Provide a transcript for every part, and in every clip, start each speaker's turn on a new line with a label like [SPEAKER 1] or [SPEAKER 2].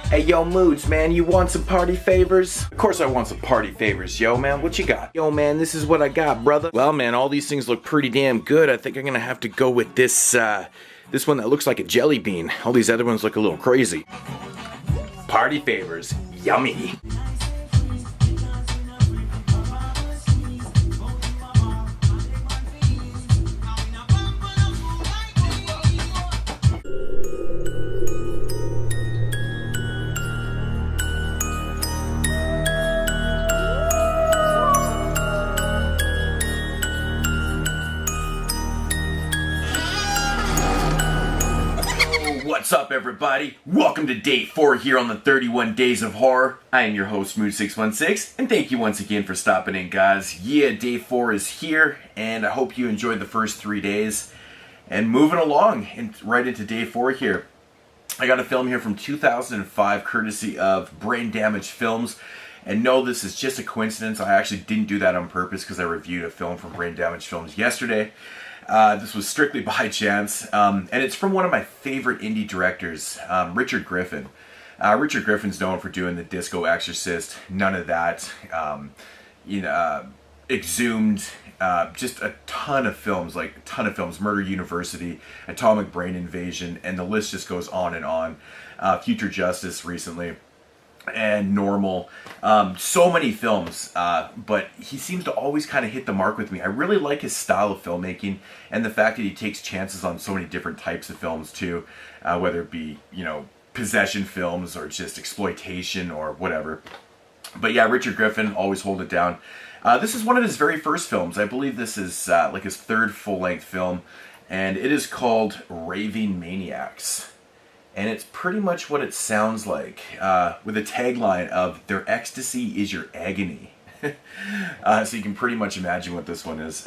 [SPEAKER 1] Hey yo, Moods, man, you want some party favors? Of course I want some party favors, yo, man. What you got? Yo, man, this is what I got, brother. Well, man, all these things look pretty damn good. I think I'm gonna have to go with this one that looks like a jelly bean. All these other ones look a little crazy. Party favors, yummy. What's up, everybody? Welcome to day 4 here on the 31 Days of Horror. I am your host, Mood616, and thank you once again for stopping in, guys. Yeah, day 4 is here, and I hope you enjoyed the first 3 days. And moving along right into day 4 here. I got a film here from 2005, courtesy of Brain Damage Films. And no, this is just a coincidence. I actually didn't do that on purpose because I reviewed a film from Brain Damage Films yesterday. This was strictly by chance, and it's from one of my favorite indie directors, Richard Griffin. Richard Griffin's known for doing The Disco Exorcist, None of That, Exhumed, just a ton of films, Murder University, Atomic Brain Invasion, and the list just goes on and on. Future Justice recently. And Normal, so many films, but he seems to always kind of hit the mark with me. I really like his style of filmmaking and the fact that he takes chances on so many different types of films too, whether it be, possession films or just exploitation or whatever. But yeah, Richard Griffin, always hold it down. This is one of his very first films. I believe this is like his third full-length film, and it is called Raving Maniacs. And it's pretty much what it sounds like, with a tagline of, "Their ecstasy is your agony." So you can pretty much imagine what this one is.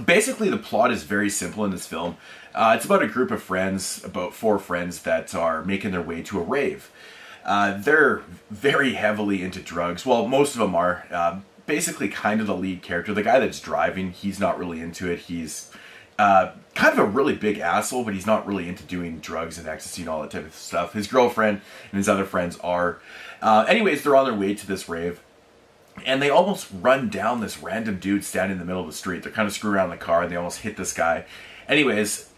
[SPEAKER 1] Basically, the plot is very simple in this film. It's about a group of friends, about 4 friends that are making their way to a rave. They're very heavily into drugs. Well, most of them are. Basically, kind of the lead character, the guy that's driving, he's not really into it. He's kind of a really big asshole, but he's not really into doing drugs and ecstasy and all that type of stuff. His girlfriend and his other friends are. Anyways, they're on their way to this rave, and they almost run down this random dude standing in the middle of the street. They're kind of screwing around in the car, and they almost hit this guy. Anyways,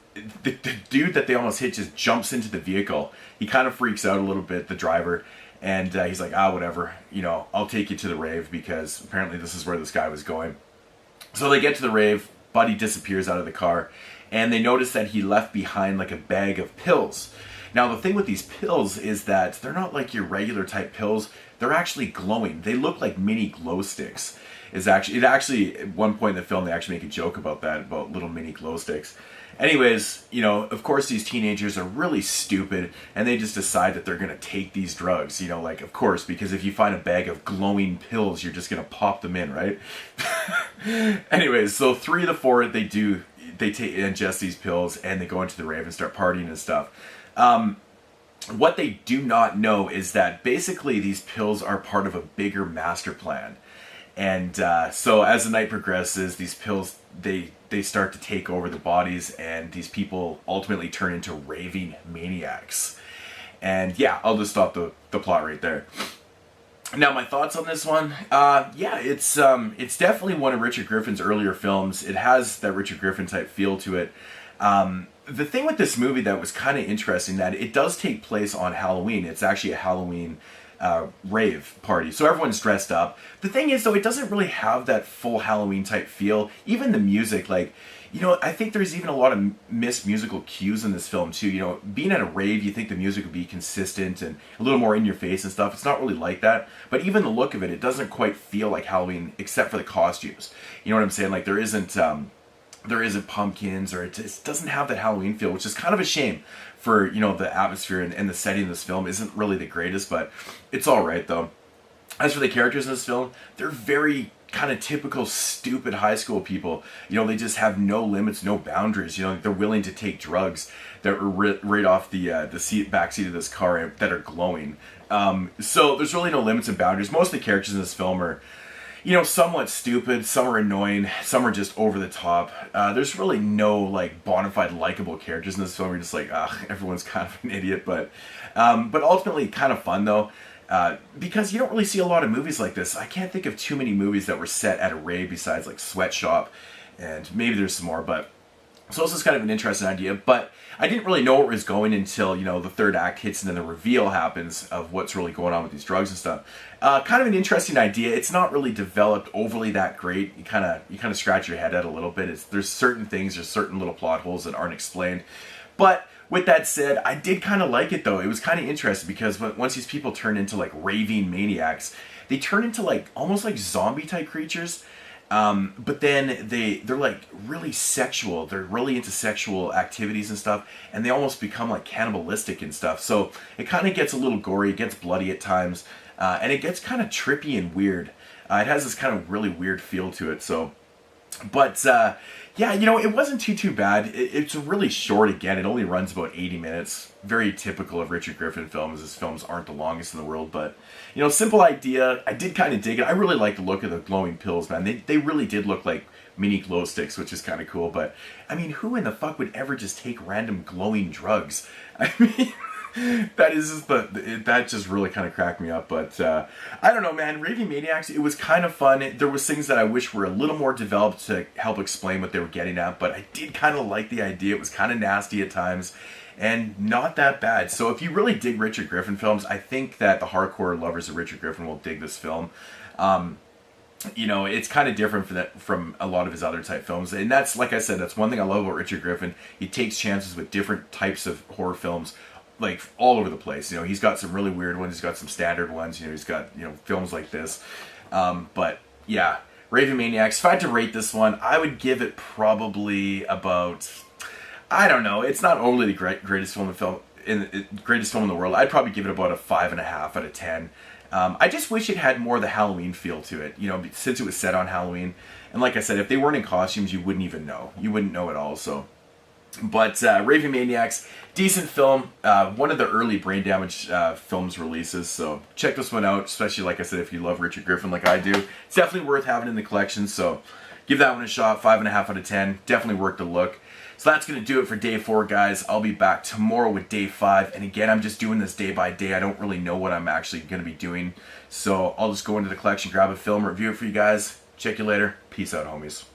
[SPEAKER 1] the dude that they almost hit just jumps into the vehicle. He kind of freaks out a little bit, the driver, and he's like, whatever, I'll take you to the rave, because apparently this is where this guy was going. So they get to the rave. Buddy disappears out of the car, and they notice that he left behind like a bag of pills. Now, the thing with these pills is that they're not like your regular type pills. They're actually glowing. They look like mini glow sticks. At one point in the film, they actually make a joke about that, about little mini glow sticks. Anyways, of course these teenagers are really stupid, and they just decide that they're going to take these drugs, of course, because if you find a bag of glowing pills, you're just going to pop them in, right? Anyways, so 3 of the 4, they ingest these pills, and they go into the rave and start partying and stuff. What they do not know is that basically these pills are part of a bigger master plan. And so as the night progresses, these pills, they start to take over the bodies, and these people ultimately turn into raving maniacs. And yeah, I'll just stop the plot right there. Now, my thoughts on this one, it's definitely one of Richard Griffin's earlier films. It has that Richard Griffin type feel to it. The thing with this movie that was kind of interesting, that it does take place on Halloween. It's actually a Halloween rave party, so everyone's dressed up. The thing is, though, it doesn't really have that full Halloween type feel. Even the music, I think there's even a lot of missed musical cues in this film too. Being at a rave, you think the music would be consistent and a little more in your face and stuff. It's not really like that. But even the look of it, it doesn't quite feel like Halloween, except for the costumes. You know what I'm saying? Like, there isn't pumpkins, or it just doesn't have that Halloween feel, which is kind of a shame for, the atmosphere and the setting of this film isn't really the greatest, but it's all right, though. As for the characters in this film, they're very kind of typical stupid high school people. They just have no limits, no boundaries. They're willing to take drugs that are right off the back seat of this car that are glowing. So there's really no limits and boundaries. Most of the characters in this film are, somewhat stupid, some are annoying, some are just over the top. There's really no, like, bona fide likable characters in this film. You're just like, ugh, everyone's kind of an idiot, but ultimately kind of fun, though. Because you don't really see a lot of movies like this. I can't think of too many movies that were set at a rave besides, like, Sweatshop, and maybe there's some more, but... So this is kind of an interesting idea, but I didn't really know where it was going until, the third act hits and then the reveal happens of what's really going on with these drugs and stuff. Kind of an interesting idea. It's not really developed overly that great. You kind of scratch your head at a little bit. There's certain things, there's certain little plot holes that aren't explained. But with that said, I did kind of like it, though. It was kind of interesting because once these people turn into, like, raving maniacs, they turn into, like, almost like zombie-type creatures. But then they're like really sexual. They're really into sexual activities and stuff, and they almost become like cannibalistic and stuff. So it kind of gets a little gory, it gets bloody at times, and it gets kind of trippy and weird. It has this kind of really weird feel to it. So, but yeah, it wasn't too bad. It's really short again. It only runs about 80 minutes. Very typical of Richard Griffin films. His films aren't the longest in the world, but simple idea. I did kind of dig it. I really like the look of the glowing pills, man. They really did look like mini glow sticks, which is kind of cool. But I mean, who in the fuck would ever just take random glowing drugs? I mean, that just really kind of cracked me up. But I don't know, man. Raving Maniacs, it was kind of fun. There was things that I wish were a little more developed to help explain what they were getting at, but I did kind of like the idea. It was kind of nasty at times and not that bad. So if you really dig Richard Griffin films, I think that the hardcore lovers of Richard Griffin will dig this film. It's kind of different from a lot of his other type films. And that's, like I said, that's one thing I love about Richard Griffin. He takes chances with different types of horror films, like all over the place. He's got some really weird ones. He's got some standard ones. He's got, films like this. But yeah, Raving Maniacs. If I had to rate this one, I would give it probably about, I don't know. It's not only the greatest film in the world. I'd probably give it about a 5.5 out of 10. I just wish it had more of the Halloween feel to it, since it was set on Halloween. And like I said, if they weren't in costumes, you wouldn't even know. You wouldn't know at all, so. But Raving Maniacs, decent film. One of the early Brain Damage films releases, so check this one out, especially, like I said, if you love Richard Griffin like I do. It's definitely worth having in the collection, so give that one a shot. 5.5 out of 10. Definitely worth the look. So that's going to do it for day 4, guys. I'll be back tomorrow with day 5. And again, I'm just doing this day by day. I don't really know what I'm actually going to be doing. So I'll just go into the collection, grab a film, review it for you guys. Check you later. Peace out, homies.